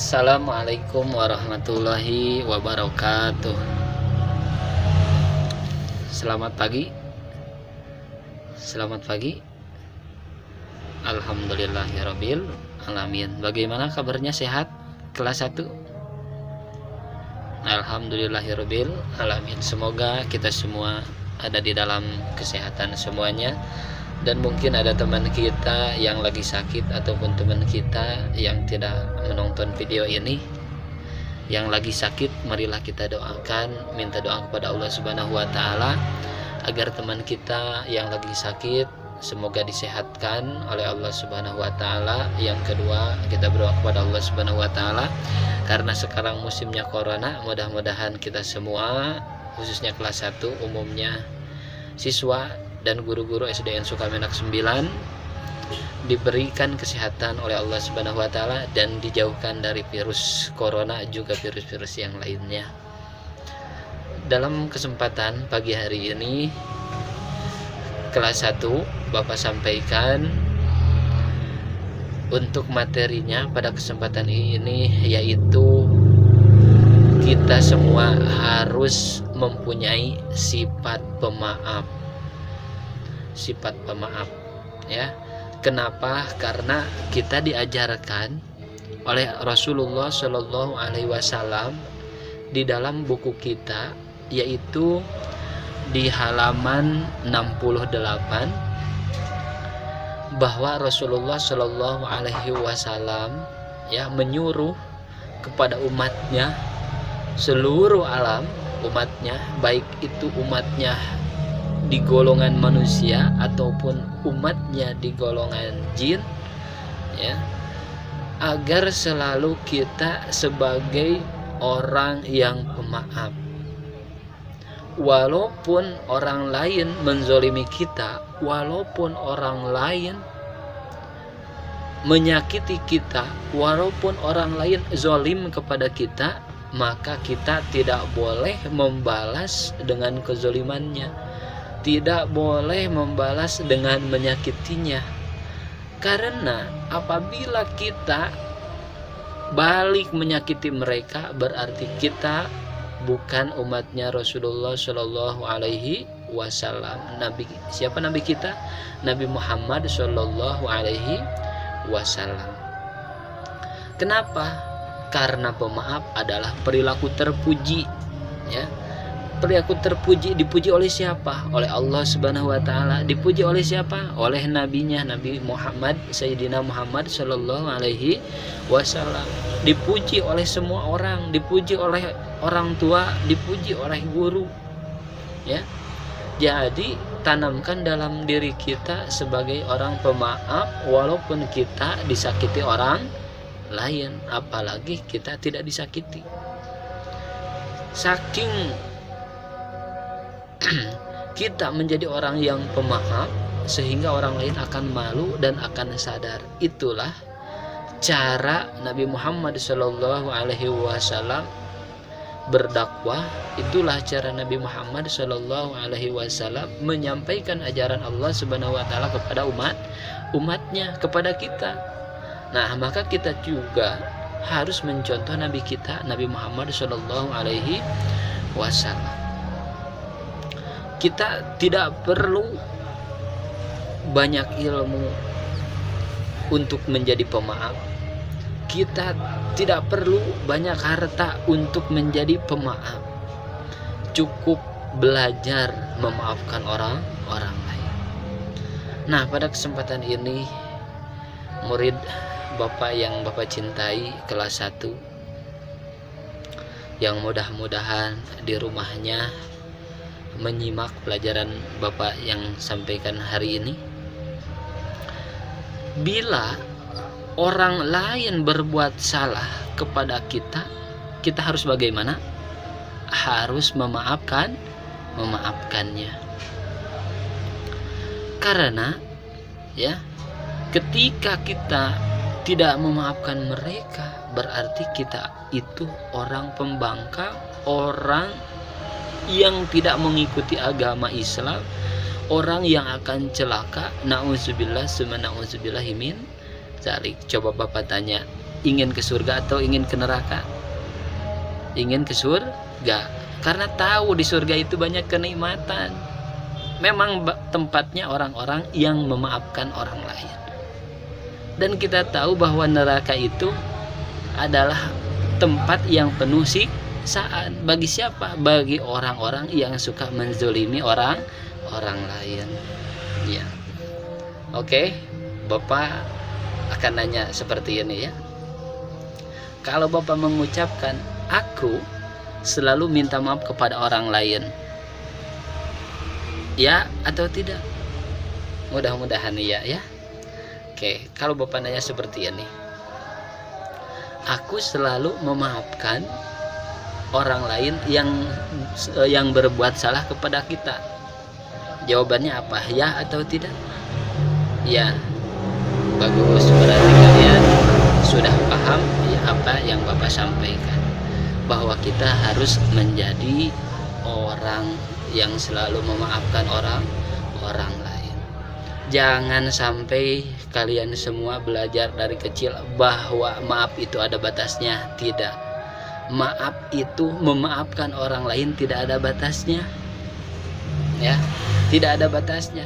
Assalamualaikum warahmatullahi wabarakatuh. Selamat pagi. Selamat pagi. Alhamdulillahirabbil alamin. Bagaimana kabarnya, sehat? Kelas 1. Alhamdulillahirabbil alamin. Semoga kita semua ada di dalam kesehatan semuanya. Dan mungkin ada teman kita yang lagi sakit ataupun teman kita yang tidak menonton video ini yang lagi sakit. Marilah kita doakan, minta doa kepada Allah Subhanahu wa taala agar teman kita yang lagi sakit semoga disehatkan oleh Allah Subhanahu wa taala. Yang kedua, kita berdoa kepada Allah Subhanahu wa taala karena sekarang musimnya corona, mudah-mudahan kita semua khususnya kelas 1 umumnya siswa dan guru-guru SDN Sukamenak 9 diberikan kesehatan oleh Allah Subhanahu wa taala dan dijauhkan dari virus corona juga virus-virus yang lainnya. Dalam kesempatan pagi hari ini kelas 1 Bapak sampaikan untuk materinya pada kesempatan ini, yaitu kita semua harus mempunyai sifat pemaaf. Sifat pemaaf, ya. Kenapa? Karena kita diajarkan oleh Rasulullah Shallallahu Alaihi Wasallam di dalam buku kita, yaitu di halaman 68, bahwa Rasulullah Shallallahu Alaihi Wasallam ya menyuruh kepada umatnya, seluruh alam umatnya, baik itu umatnya di golongan manusia ataupun umatnya di golongan jin, ya, agar selalu kita sebagai orang yang pemaaf. Walaupun orang lain menzolimi kita, walaupun orang lain menyakiti kita, walaupun orang lain zolim kepada kita, maka kita tidak boleh membalas dengan kezolimannya, tidak boleh membalas dengan menyakitinya. Karena apabila kita balik menyakiti mereka, berarti kita bukan umatnya Rasulullah Shallallahu Alaihi Wasallam. Siapa nabi kita? Nabi Muhammad Shallallahu Alaihi Wasallam. Kenapa? Karena pemaaf adalah perilaku terpuji, ya. Perilaku terpuji, dipuji oleh siapa? Oleh Allah Subhanahu wa taala. Dipuji oleh siapa? Oleh nabinya, Nabi Muhammad, Sayyidina Muhammad Shallallahu Alaihi Wasallam. Dipuji oleh semua orang, dipuji oleh orang tua, dipuji oleh guru, ya. Jadi tanamkan dalam diri kita sebagai orang pemaaf, walaupun kita disakiti orang lain, apalagi kita tidak disakiti. Saking kita menjadi orang yang pemaaf sehingga orang lain akan malu dan akan sadar. Itulah cara Nabi Muhammad Shallallahu Alaihi Wasallam berdakwah. Itulah cara Nabi Muhammad Shallallahu Alaihi Wasallam menyampaikan ajaran Allah Subhanahu Wa Taala kepada umatnya, kepada kita. Nah, maka kita juga harus mencontoh Nabi kita, Nabi Muhammad Shallallahu Alaihi Wasallam. Kita tidak perlu banyak ilmu untuk menjadi pemaaf. Kita tidak perlu banyak harta untuk menjadi pemaaf. Cukup belajar memaafkan orang lain. Nah, pada kesempatan ini murid Bapak yang Bapak cintai kelas 1 yang mudah-mudahan di rumahnya menyimak pelajaran Bapak yang sampaikan hari ini. Bila orang lain berbuat salah kepada kita, kita harus bagaimana? Harus memaafkannya. Karena ya, ketika kita tidak memaafkan mereka, berarti kita itu orang pembangkang, orang yang tidak mengikuti agama Islam, orang yang akan celaka. Na'udzubillah summa na'udzubillahi min dzalik. Coba Bapak tanya, ingin ke surga atau ingin ke neraka? Ingin ke surga, karena tahu di surga itu banyak kenikmatan. Memang tempatnya orang-orang yang memaafkan orang lain. Dan kita tahu bahwa neraka itu adalah tempat yang penuh siksaan. Bagi siapa? Bagi orang-orang yang suka menzolimi orang lain. Ya. Oke, Bapak akan nanya seperti ini ya. Kalau Bapak mengucapkan aku selalu minta maaf kepada orang lain, ya atau tidak? Mudah-mudahan ya. Oke, kalau Bapak nanya seperti ini, aku selalu memaafkan orang lain yang berbuat salah kepada kita. Jawabannya apa? Ya atau tidak? Ya. Bagus, berarti kalian sudah paham ya apa yang Bapak sampaikan, bahwa kita harus menjadi orang yang selalu memaafkan orang lain. Jangan sampai kalian semua belajar dari kecil bahwa maaf itu ada batasnya. Tidak. Maaf itu, memaafkan orang lain tidak ada batasnya. Ya, tidak ada batasnya.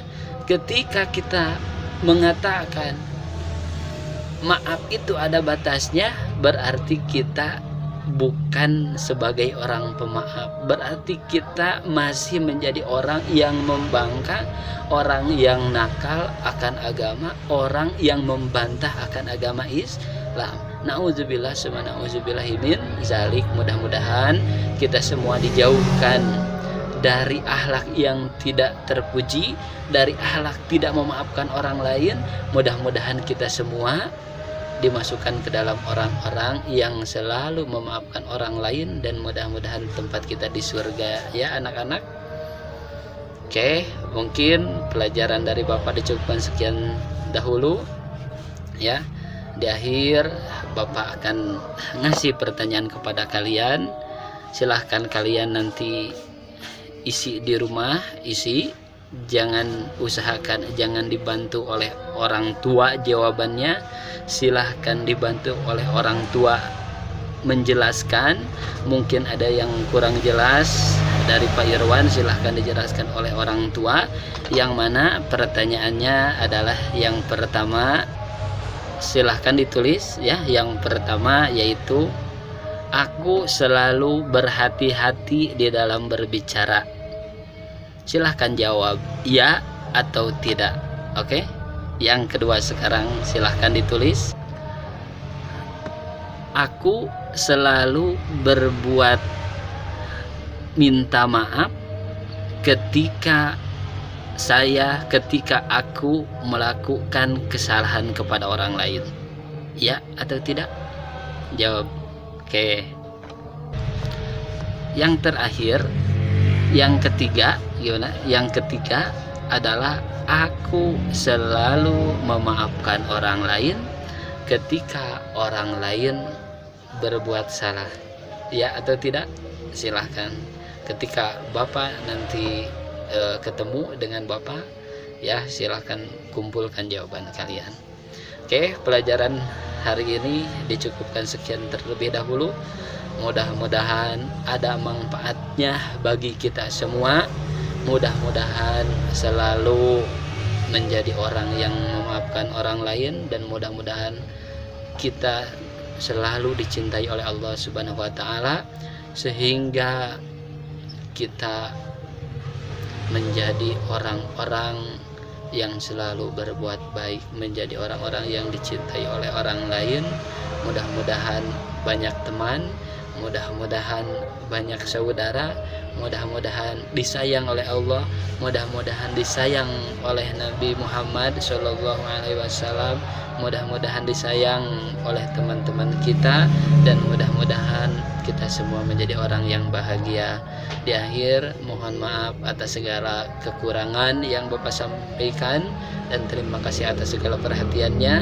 Ketika kita mengatakan maaf itu ada batasnya, berarti kita bukan sebagai orang pemaaf. Berarti kita masih menjadi orang yang membangkang, orang yang nakal akan agama, orang yang membantah akan agama Islam. Nauzubillah summa nauzubillahi min zalik. Mudah-mudahan kita semua dijauhkan dari akhlak yang tidak terpuji, dari akhlak tidak memaafkan orang lain. Mudah-mudahan kita semua dimasukkan ke dalam orang-orang yang selalu memaafkan orang lain, dan mudah-mudahan tempat kita di surga ya anak-anak. Oke, mungkin pelajaran dari Bapak dicukupkan sekian dahulu ya. Di akhir Bapak akan ngasih pertanyaan kepada kalian. Silahkan kalian nanti isi di rumah, jangan usahakan jangan dibantu oleh orang tua jawabannya. Silahkan dibantu oleh orang tua menjelaskan. Mungkin ada yang kurang jelas dari Pak Irwan, silahkan dijelaskan oleh orang tua. Yang mana pertanyaannya adalah yang pertama, silahkan ditulis ya. Yang pertama yaitu, aku selalu berhati-hati di dalam berbicara. Silahkan jawab ya atau tidak. Oke. Yang kedua sekarang silahkan ditulis, aku selalu berbuat minta maaf ketika aku melakukan kesalahan kepada orang lain. Ya atau tidak? Jawab. Oke. Yang terakhir, yang ketiga gimana? Yang ketiga adalah aku selalu memaafkan orang lain ketika orang lain berbuat salah. Ya atau tidak? Silahkan. Ketika Bapak nanti ketemu dengan Bapak ya, silahkan kumpulkan jawaban kalian. Oke, pelajaran hari ini dicukupkan sekian terlebih dahulu. Mudah-mudahan ada manfaatnya bagi kita semua. Mudah-mudahan selalu menjadi orang yang memaafkan orang lain, dan mudah-mudahan kita selalu dicintai oleh Allah Subhanahu wa taala, sehingga kita menjadi orang-orang yang selalu berbuat baik, menjadi orang-orang yang dicintai oleh orang lain. Mudah-mudahan banyak teman, mudah-mudahan banyak saudara, mudah-mudahan disayang oleh Allah, mudah-mudahan disayang oleh Nabi Muhammad SAW, mudah-mudahan disayang oleh teman-teman kita, dan mudah-mudahan kita semua menjadi orang yang bahagia. Di akhir, mohon maaf atas segala kekurangan yang Bapak sampaikan, dan terima kasih atas segala perhatiannya.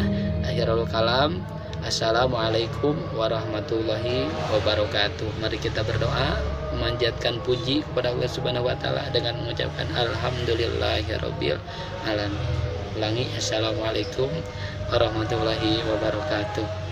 Akhirul kalam, assalamualaikum warahmatullahi wabarakatuh. Mari kita berdoa, memanjatkan puji kepada Allah Subhanahu wa taala dengan mengucapkan alhamdulillahirabbil alamin. Ulangi, assalamualaikum warahmatullahi wabarakatuh.